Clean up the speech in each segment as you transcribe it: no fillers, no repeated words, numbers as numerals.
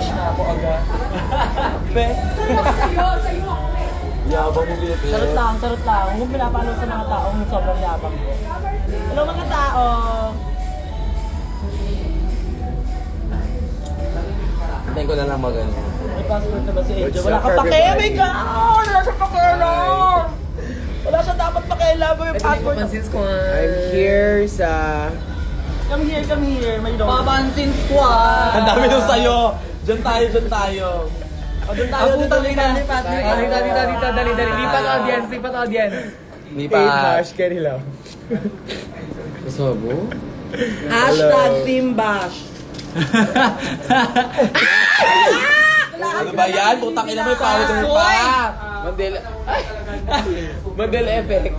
Binabash na ako agad. Be? Sa'yo ako eh. Yabang mo dito. Charot lang. Huwag mong pinapalo sa mga taong sobrang yabang ko. Hello mga tao! Hintayin ko na lang magano. May passport na ba si Angel? Wala ka pakialam! My God! Wala siya pakialam! Wala siya dapat pakialam mo yung passport. I'm here sa... Come here. May dog. Papansin squad. Ang dami nung sayo. Diyan tayo. O, doon tayo. Dito. Dali. Lipat audience. Bash, carry lang. Gusto mo? Hashtag Team Bash. Ano ba yan? Putang ina may powder pa. Mandela effect.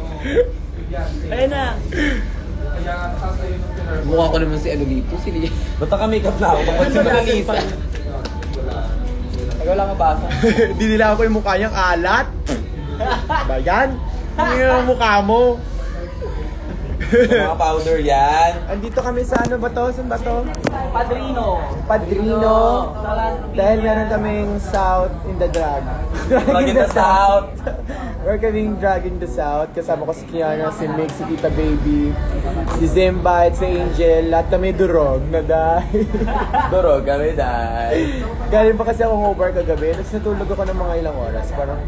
Ayun na. Mukha ko naman si ano dito, si Lia. Ba't naka-makeup na ako? Bakit si Mona Lisa? Ikaw lang mabasa. Hindi nila ako yung mukha niyang alat. Ba yan? Hindi yung mukha mo. Mga powder yan. Andito kami sa ano ba to? Saan ba to? Padrino. Dahil meron kaming South in the Drag. Drag in the South. We're kaming Drag in the South. Kasama ko si Kiana, si Mick, si Tita Baby, si Zimba, at si Angel. Lahat kami durog na dahil. Durog kami dahil. Galing pa kasi akong over kagabi. Tapos natulog ako ng mga ilang oras. Parang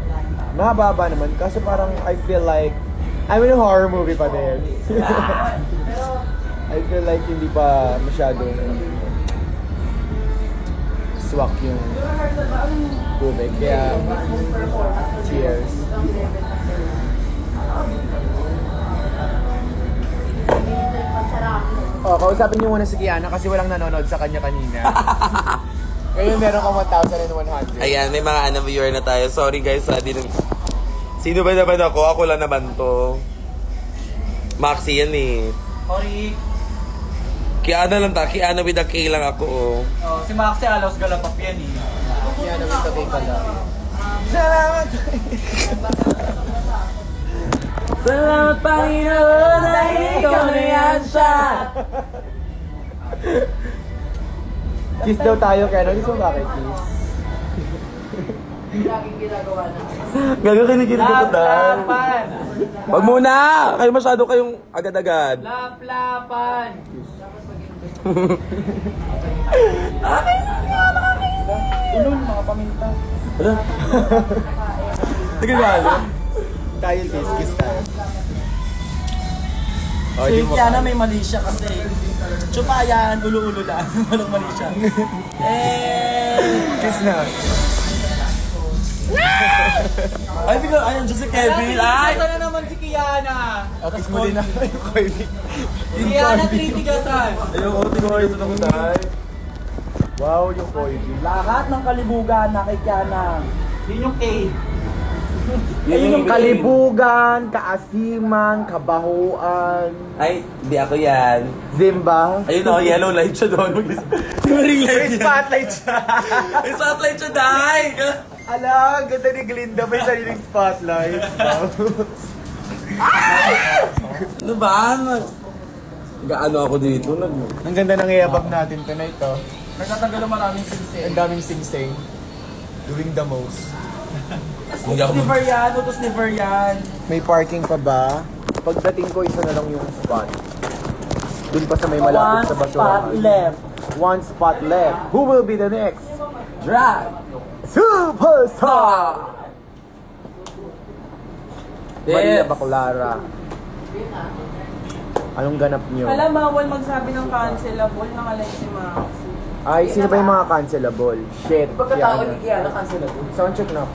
mahaba naman. Kaso parang I feel like I'm in a horror movie pa din. I feel like hindi pa masyadong swak yung tubig. Kaya, cheers. Oh, kausapin niyo muna si Kiana kasi walang nanonood sa kanya kanina. Ngayon meron kang 1,100. Ayan, may mga viewer na tayo. Sorry guys, sino ba naman ako? Ako lang naman to. Maxi yan eh. Sorry. Kiana with a K lang ako oh. Oh, si Maxi Alos Galapap yan eh. Kiana with a K pala. Salamat! Salamat Panginoon dahil ikaw na yan siya! Kiss daw tayo, kaya gusto mo bakit kiss? Laging ginagawa na. Gago kinikilig ko dahil. Laplapan! Wag muna! Kayo masyado kayong agad-agad. Laplapan! Ulun, mga paminta. Ano? Sige galo. Tayo sis, kiss tayo. Oh, Si di mo Kiana may mali siya kasi tsupa yan, ulo-ulo lang. Walang mali siya. kiss na. Ay, bigla, ayun dyan si Kevin. Ay! Asa na naman si Kiana? Oh, kiss mo din ako yung Kobe. Kiana, tritigasan. Ayun, tingnan ko yung dahil. Wow, yung Kobe. Lahat ng kalibugan na kay Kiana. Yun yung K. Ayun yung kalibugan, kaasiman, kabahuan. Ay, hindi ako yan. Zimba. Ayun o, yellow light siya doon. Ring light yan. Spotlight siya. May spotlight siya, dahil. Ala, ganda ni Glinda. May sariling spotlight. Ano ba? Gaano ako dito? Ang ganda ng iabag natin tonight, oh. Nagtatagal ng maraming singsing. Ang daming sing-sing. Doing the most. Never yan, utos never yan. May parking pa ba? Pagdating ko, isa na lang yung spot. Dun pa sa may malapit sa basurahan. One spot left. One spot left. Who will be the next? Drag! Superstar! Maria Yes. Baclara. Anong ganap nyo? Alam, bawal magsabi ng cancelable ng Alexi Max. Ay, sino ba yung mga cancelable? Shit. Pagkatao Kiana. ni Kiana, cancel ako. Soundcheck na.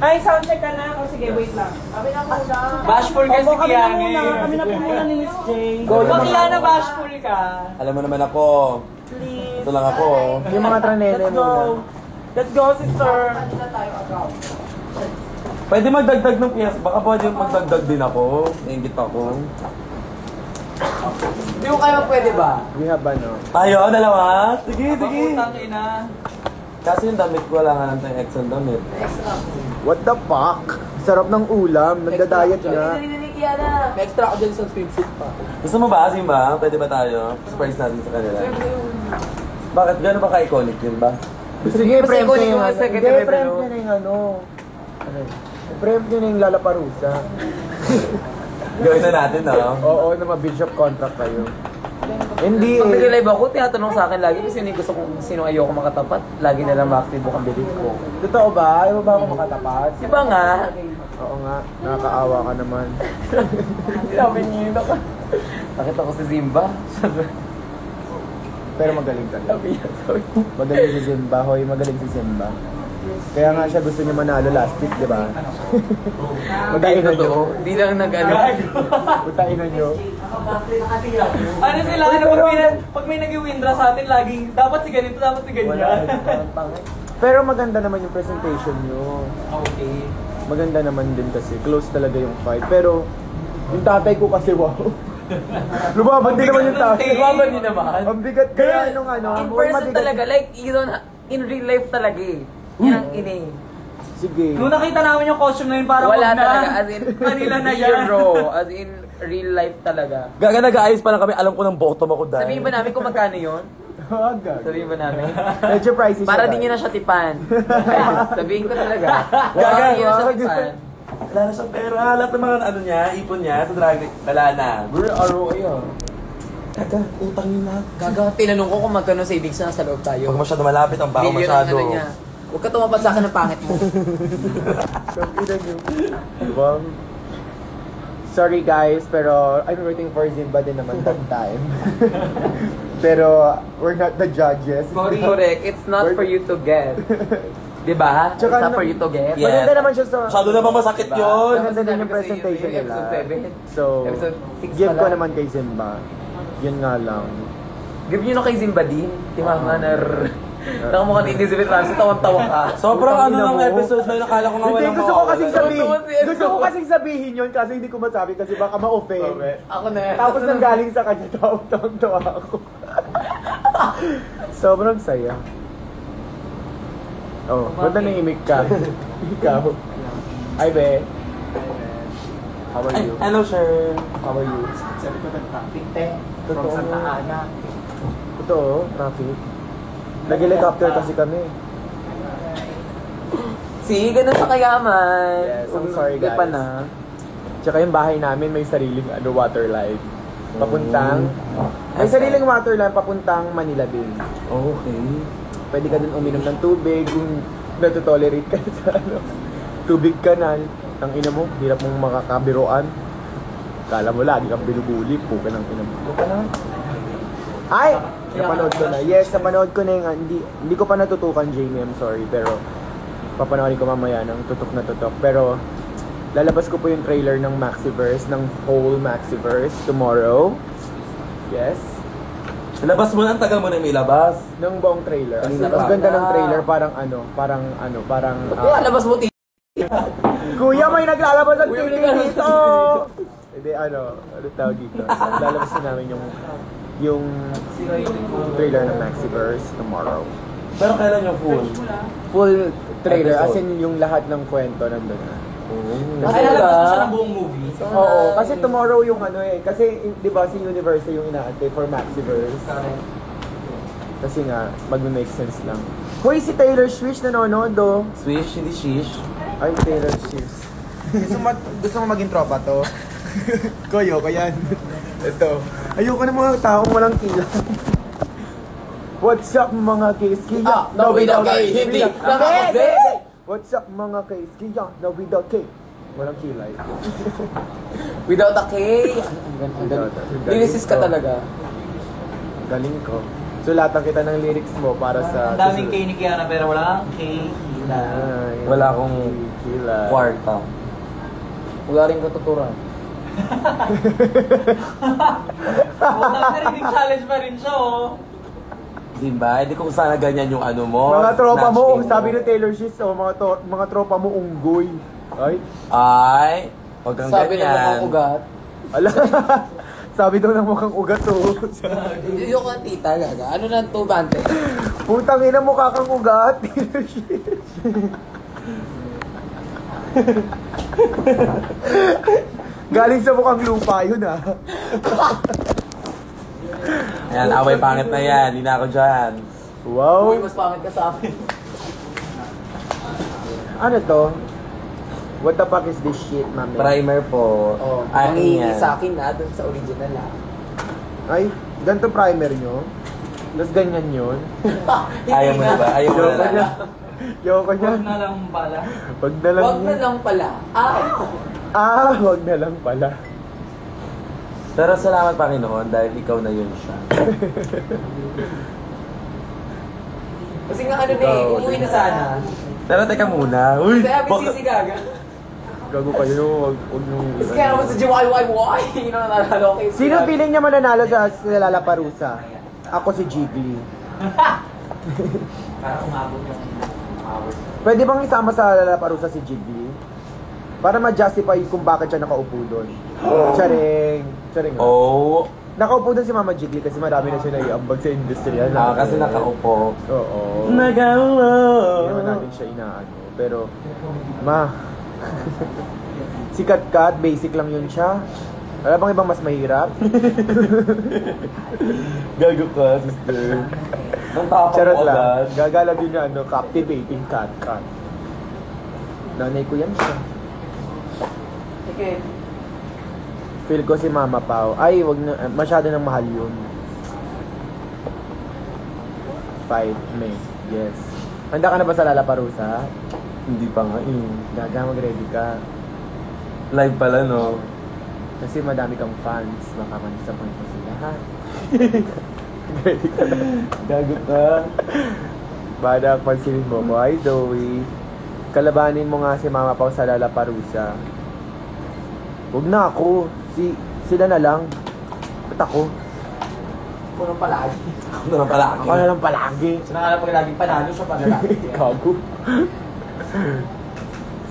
Ay, soundcheck ka na. O sige, wait lang. Kami na muna. Bashful ka si Kiana. Kami na po muna ni Miss J. Go, Pag yung Kiana, bashful ka. Alam mo naman ako. Please. Ito lang ako. Yung mga tranene Let's muna. go. Let's go, sister. Kanina tayo agaw. Pwede magdagdag ng piyes. Baka pwede magdagdag din ako. Naingit ako. Hindi ko kayo pwede ba? We have ano? Tayo, dalawa. Sige, sige. Putang ina. Kasi yung damit ko, wala nga lang tayong extra damit. Extra. What the fuck? Sarap ng ulam. Nagda-diet na. Dali, Kiana. May extra ako dyan sa swimsuit pa. Gusto mo ba, Simba? Pwede ba tayo? Surprise natin sa kanila. Bakit? Gano'n ba ka-iconic yun ba? Sige, Mas prempt iconic niya yung yung second Hindi, level, prempt no? niya na yung ano. Prempt niya na yung Lalaparusa. Gawin na natin, no? Oo, na ma-bishop contract kayo. Hindi Pag eh. nag-live ako, tinatanong sa akin lagi kung sino yung gusto kong, sino ayoko makatapat. Lagi na lang Backstreet Book ang bilhin ko. Totoo ba? Ayaw mo ba ako makatapat? Di ba nga? Oo nga, nakakaawa ka naman. Sabi niyo yun ako. Nakita ko si Zimba. Pero magaling ka. Sabi niya, sorry. Magaling si Zimba, hoy, magaling si Zimba. Kaya nga siya gusto niya manalo last week, di ba? Butain na nyo. Hindi lang nag-ano. Butain na nyo. Ano sila, ano, pag may nag-windra sa atin, laging, dapat si ganito, dapat si ganyan. Pero maganda naman yung presentation nyo. Okay. Maganda naman din kasi. Close talaga yung fight. Pero, yung tatay ko kasi, wow. Lumaban din naman yung tatay. Lumaban din naman. Ang bigat kaya nung ano. In person talaga, like, you don't, in real life talaga eh. Yan ang ini. Sige. Nung nakita namin yung costume na yun, parang Wala wag na. talaga, as in, Kanila na yan. zero. As in, real life talaga. Gaga nag-aayos pa lang kami, alam ko ng bottom ako dahil. Sabihin ba namin kung magkano yun? Agad. Sabihin ba namin? Medyo pricey siya. Para di nyo na siya tipan. Sabihin ko talaga. Gaga, Para di nyo na siya wag. tipan. Wala na siyang pera. Lahat ng mga ano niya, ipon niya sa drag race, wala na. Bro, ROA yun. Gaga, utang yun na. Gaga, tinanong ko kung magkano savings na sa loob tayo. Huwag masyado malapit, ang bako Million masyado. ang ano niya. Huwag ka tumapad sa akin ng pangit mo. Diba? Sorry guys, pero I'm rooting for Zimba din naman that time. Pero we're not the judges. Correct. It's not for you to get. Diba? It's Tsaka not for you to get. Yes. Maganda naman siya sa... Masyado naman masakit Diba? yun. Maganda din yung presentation nila. Episode 7. So, Episode 6 give ko pala. naman kay Zimba. Yun nga lang. Give nyo na kay Zimba din. Timama na nakamukha ni Elizabeth Ramsey, tawang-tawa ka. Sobrang Utang ano ina ng mo. episode na yun, nakala ko nga Hindi, walang gusto ko kasing sabihin. Tawang-tawa si Gusto ko kasing sabihin yun kasi hindi ko masabi kasi baka ma-offend. Ako na. Tapos nang galing sa kanya, tawang-tawa ako. Sobrang saya. Oh, ba't nanimik ka? Ikaw. Ay, be. How are you? Hello, sir. How are you? Sabi ko nag-traffic, te. Totoo. From Santa Ana. Totoo, traffic. Nag-helicopter kasi kami. See, ganun sa kayaman. Yes, I'm sorry, Di pa guys. na. Tsaka yung bahay namin may sariling water line. Papuntang... May sariling water line papuntang Manila Bay. Okay. Pwede ka dun uminom ng tubig kung natotolerate ka sa tubig kanal. Ang ina mo, hirap mong makakabiroan. Kala mo lagi kang binubuli, puka ng ina mo. Puka na. Ay! Napanood ko na. Yes, napanood ko na yung... Hindi ko pa natutukan, Jamie, I'm sorry. Pero papanoorin ko mamaya ng tutok na tutok. Pero lalabas ko po yung trailer ng Maxiverse, ng whole Maxiverse tomorrow. Yes. Labas mo na, ang tagal mo na yung ilabas. Ng buong trailer. Kanina Ang pa. ganda ng trailer, parang Kaya labas mo Kuya, may naglalabas ng Kuya, may TV naglalabas dito! Hindi, ano tawag dito? Lalabas na namin yung trailer ng Maxiverse tomorrow. Pero kailan yung full? Full trailer, as Episode. in yung lahat ng kwento nandun na. Ay, lalabas mo siya ng buong movie. Oo, kasi tomorrow yung ano eh, kasi di ba si Universal yung inaantay for Maxiverse. Kasi nga, mag-make sense lang. Hoy, si Taylor Swift nanonood do. Swish, hindi shish. Ay, Taylor Swift. gusto mo maging tropa to? Koyo, kaya ito. Ayoko ng mga taong walang kila. What's up mga kiskiya? No, without K, hindi. What's up mga kiskiya? No, without K. Walang kilay. Without a K. Ang Lyricist ka talaga. Galing ko. Sulatan kita ng lyrics mo para sa... Ang daming K ni Kiara pero wala kang K. Ay, Wala akong kilay. kwarta. Wala rin katuturan. Narinig challenge pa rin siya, oh. Diba? Hindi ko sana ganyan yung ano mo. Mga tropa snatch mo, game sabi ni Taylor Swift, mga tropa mo unggoy. Ay, Ay, huwag kang Sabi na ganyan. mukhang ugat. ala. Sabi daw ng mukhang ugat oh. Yung ka tita, gaga. Ano na ang tubante? Putang ina, mukha kang ugat. Taylor Swift. Galing sa mukhang lupa yun ah. Ayan, away pangit na yan. Hindi na ako dyan. Wow! Uy, mas pangit ka sa amin. Ano to? What the fuck is this shit, mami? Primer po. Oh, Ano mangingi yan? sa akin na, dun sa original ah. Ay, ganito primer nyo? Tapos ganyan yun? Ayaw mo na ba? Ayaw mo na Yoko lang. niya. Yoko niya. Huwag na lang pala. Wag na lang. Wag na lang pala. Wag na lang pala. Pero salamat Panginoon dahil ikaw na yun siya. Kasi nga ano na eh, Ikaw, umuwi na sana. Pero teka muna. Uy! Kaya baka- busy si Gaga. Gago kayo, wag nyo. Kasi kaya naman sa JYYY, yun ang nanalo kay Sino feeling niya mananalo sa Lalaparusa? Ako si Jiggly. Para umabot yung hours. Pwede bang isama sa Lalaparusa si Jiggly? Para ma-justify kung bakit siya nakaupo doon. Charing. Charing. Oh! Nakaupo doon si Mama Jiggly kasi marami na siya naiambag sa industriya. Kasi nakaupo. Oo. Nagawa! Hindi naman natin siya inaano. Pero, si Kat, basic lang yun siya. Wala bang ibang mas mahirap? Gago ka, sister. Ang tapang Charot mo lang. agad. Gagalag yun yung captivating Kat. Nanay ko yan siya. Okay. Feel ko si Mama Pao. Ay, wag na, masyado nang mahal yun. 5 May. Yes. Handa ka na ba sa Lalaparusa? Hindi pa nga eh. Gaga, mag-ready ka. Live pala, no? Kasi madami kang fans. Baka man-disappoint mo sila, ha? Ready ka na. Gago ka. Bada, pansinin mo ko. Ay, Zoe. Kalabanin mo nga si Mama Pao sa Lalaparusa. Huwag na ako. Sila na lang. Ba't ako? Ako nang palagi. Ako na lang palagi. Ako na lang palagi. So nakala pag laging panalo siya pag lalaki. Gago.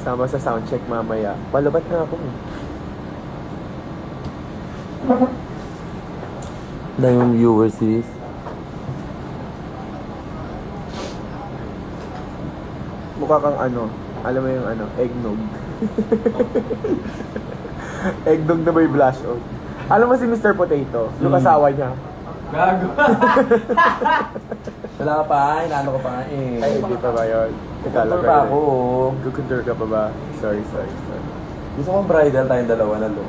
Sama sa soundcheck mamaya. Palabat na ako. Dahil yung viewers sis. Mukha kang ano. Alam mo yung ano, eggnog. Eggnog na may blush on. Alam mo si Mr. Potato, yung asawa niya. Gago. Wala ka pa, inaano ko pa nga eh. Ay, hindi pa ba yun? Teka lang. Kukundur pa ako. Kukundur ka pa ba? Sorry. Gusto kong bridal tayong dalawa na lo.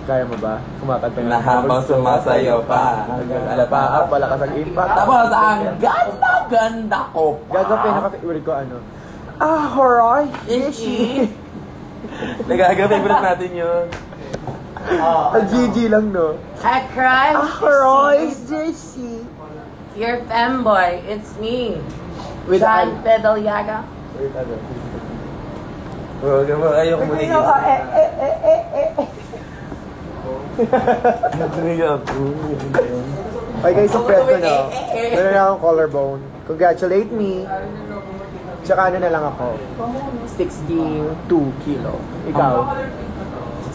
Kaya mo ba? Kumakanta Na habang sumasayaw pa. Alapa, palakas ang impact. Tapos ang ganda-ganda ko pa. Gagawin naka-favorite ko ano. Horay! Ishi! Nagagawin natin yun. GG lang, no? I cry. Horay! Jesse! Your femboy. It's me. With John Pedalyaga. Wait, ano? Huwag mo, ayaw ko muna Okay guys, so press ko na. Meron na akong collarbone. Congratulate me. Tsaka ano na lang ako. 62 kilo. Ikaw?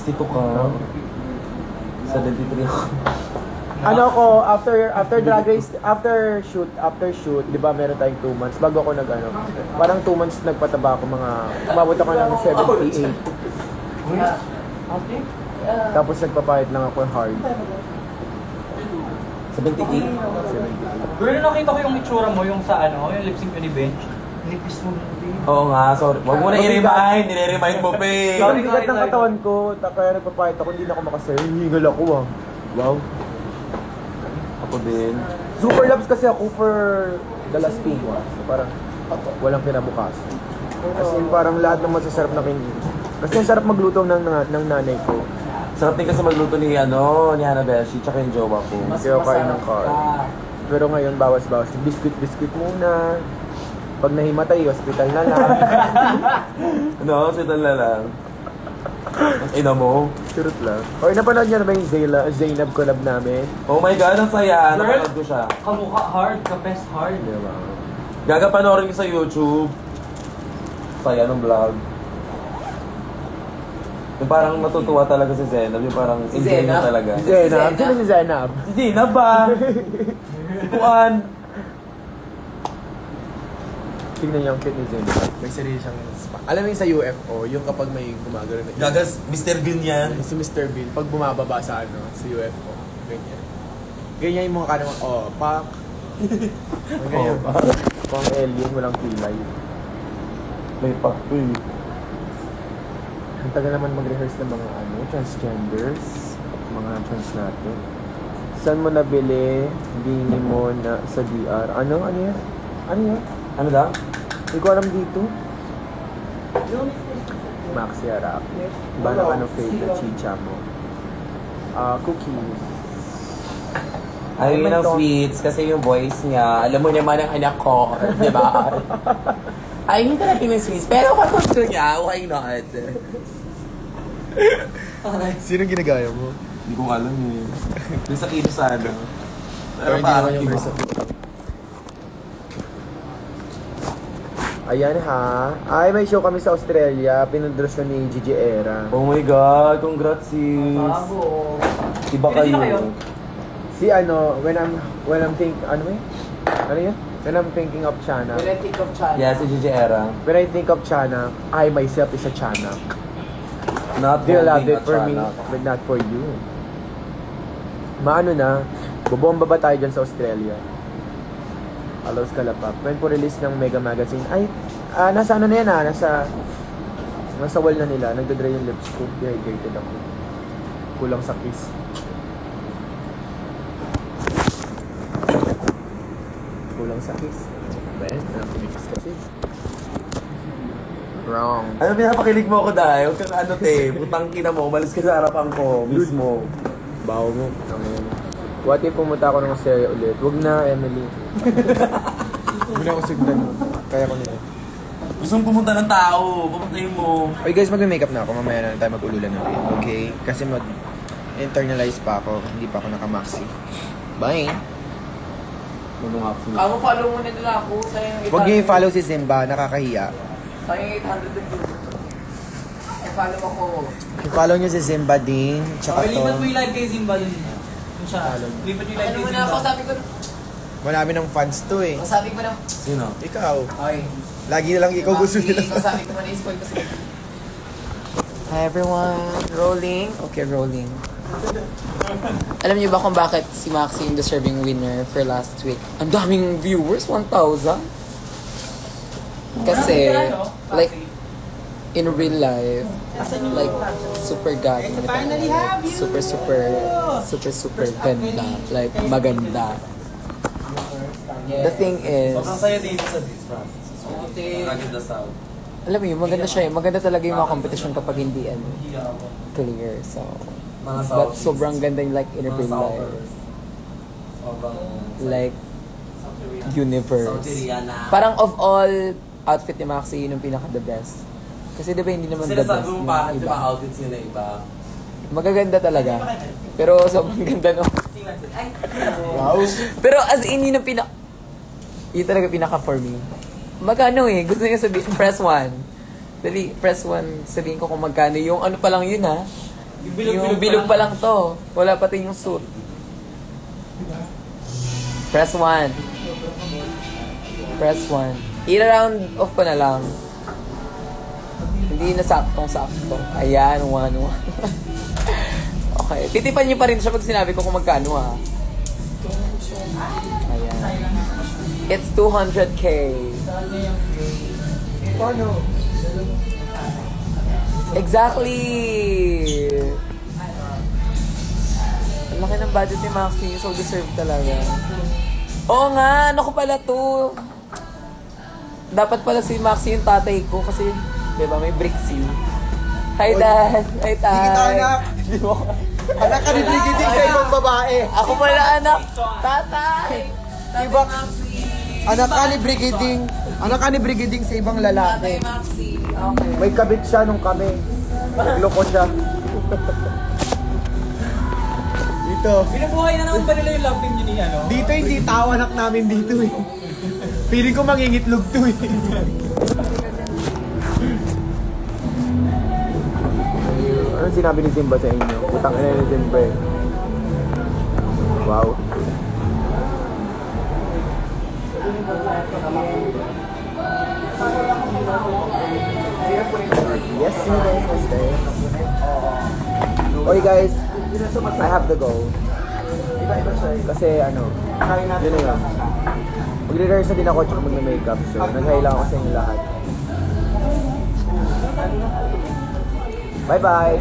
62 ka. 73 ako. Ano ako, after drag race, after shoot, di ba meron tayong 2 months, bago ako parang 2 months nagpataba ako umabot ako ng 78. Tapos nagpapahit lang ako hard. 78? 78. Pero nakita ko yung itsura mo, yung sa yung lip sync ni Bench. Nipis mo. Oo nga, sorry. Huwag mo na i-remind, nire-remind mo pa eh. Sorry, bigat ng katawan ko, kaya nagpapahit ako, hindi na ako makasaya. Hingal ako Wow. Ako din. Super labs kasi ako for the last 2 months. So parang walang kinabukasan. As in parang lahat ng masasarap na kinin. Kasi ang sarap magluto ng nanay ko. Sarap din kasi magluto ni Hannah Beshi, tsaka yung jowa ko. Kaya kain ng car. Pero ngayon, bawas-bawas. Biscuit muna. Pag nahimatay, hospital na lang. Ano, sital na lang. Ang ina mo. Surut lang. Or napanood niyo na ba yung Zainab collab namin? Oh my God, ang saya. Napanood ko siya. Kamukha hard, ka-best hard. Diba? Gagapanoorin ko sa YouTube. Saya ng vlog. Yung parang matutuwa talaga si Zenab. Yung parang Si enjoy niya Zenab? talaga. Zainab? Sino si Zainab? Si Zenab ba? Si Kuan. Tingnan niyo ang cute ni Zainab. May sarili siyang spa. Alam mo yung sa UFO, yung kapag may gumagano na Gagas, Mr. Bean yan. si Mr. Bean, pag bumababa sa sa UFO, ganyan. Ganyan yung mga kanang, pak, Ngayon, pang alien, walang kilay. May pa. Ang tagal naman mag-rehearse ng mga transgenders, mga trans natin. Saan mo nabili? Bini mo na sa DR. Ano yan? Ano yan? Ano lang? Hindi ko alam dito. Maxi Harap. Ba na fake na chicha mo? Cookies. Ayaw yun ng sweets kasi yung voice niya, alam mo naman ang anak ko, di ba? Ay, hindi talaga yung sweets. Pero kung gusto niya, why not? Sino ginagaya mo? Hindi ko alam eh. Yung sa kilo sana. Pero hindi naman yung verse. Ayan ha. Ay, may show kami sa Australia. Pinundrosyon ni Gigi Era. Oh my God, congrats sis. Bravo. Iba Pwede na kayo? kayo. Si when I'm think, ano yun? Ano yun? When I'm thinking of Chana. When I think of China. Yeah, si Gigi Era. When I think of Chana, I myself is a Chana. Not They love holding it a for me, Chanak. but not for you. Maano na, bubomba ba tayo dyan sa Australia? Alos Kalapap. When po release ng Mega Magazine, ay, nasa ano na yan nasa wall na nila, nagdadry yung lips ko, dehydrated ako. Kulang sa kiss. Kulang sa kiss. Ben, kiss kasi. Wrong. Ano pinapakilig mo ako dahil? Huwag kang ano te, putang kita mo, umalis ka sa harapan ko, mismo. Bawo mo. What if pumunta ako ng Australia ulit? Wag na, Emily. Huwag na ako sigdan. Kaya ko nila. Gusto mong pumunta ng tao, pumuntahin mo. Okay guys, mag-makeup na ako. Mamaya na tayo mag-ululan ulit. Okay? Kasi mag-internalize pa ako. Hindi pa ako naka-maxi. Bye! Ako follow mo na nila ako. Huwag niyo i-follow si Zimba. Nakakahiya. Sayang 800 na views. I-follow ako. I-follow niyo si Zimba din. Tsaka to. Lipat mo yung live kay Zimba yun. Yung siya. Lipat yung live Ano kay mo na Zimba. ako, sabi ko, Marami ng fans to eh. sabi ko na, Sino? Ikaw. ay, Lagi na lang ikaw gusto nila. sabi ko na i-spoil kasi. Hi everyone, rolling. Okay, rolling. Alam niyo ba kung bakit si Maxi yung deserving winner for last week? Ang daming viewers, 1,000. Kasi, like, in real life, like, super ganda. Super ganda. Like, maganda. The thing is, Masaya dito sa this, Francis. Maganda sound. alam mo yun, maganda siya eh. Maganda talaga yung mga competition kapag hindi clear. So, Mga but Southeast. sobrang ganda yung like in Mga real life. Southers. Sobrang... Like, universe. Southeriana. Parang of all outfit ni Maxi, yun yung pinaka-the best. Kasi di ba hindi naman the best Sinasabi mo ng bakit di iba. ba outfits yun na iba? Magaganda talaga. Pero sobrang ganda no. Wow. Pero as in, yun ang yun talaga pinaka for me. Magkano eh? Gusto niya sabihin, press 1. Dali, press 1. Sabihin ko kung magkano. Yung ano pa lang yun ha. Yung bilog pa lang to. Wala pati yung suit. Press 1. Press 1. I-round off ko na lang. Hindi na saktong-sakto. Ayan, 1. Okay. Titipan niyo pa rin siya pag sinabi ko kung magkano ha. Ayan. It's 200K. Exactly! Ang laki ng budget ni Maxi, so deserve talaga. Oo nga, ano ko pala to? Dapat pala si Maxi yung tatay ko kasi, di ba, may Brixie. Hi, Dad! Hi, Tay! Hindi kita anak. Di mo ko. Anak ka ni Brigitte sa ibang babae. Ako pala, anak! Tatay! Tatay Iba- Maxi! Anak ka ni Brigitte. Anak ka ni Brigitte sa ibang Tatay lalaki. Maxi! Okay. May kabit siya nung kami. Nagloko siya. Dito. Binubuhay na naman ba nila yung love team yun ni ano? Dito hindi tawa anak namin dito eh. Feeling ko mangingitlog to eh. Anong sinabi ni Simba sa inyo? Utang ina ni Simba eh. Wow. Yes, you guys will stay. Okay guys, I have to go. Kasi ano, yun na yun. Magre-rehearse na din ako tsaka mag-makeup. So, nag-hi lang ako sa inyo lahat. Bye-bye!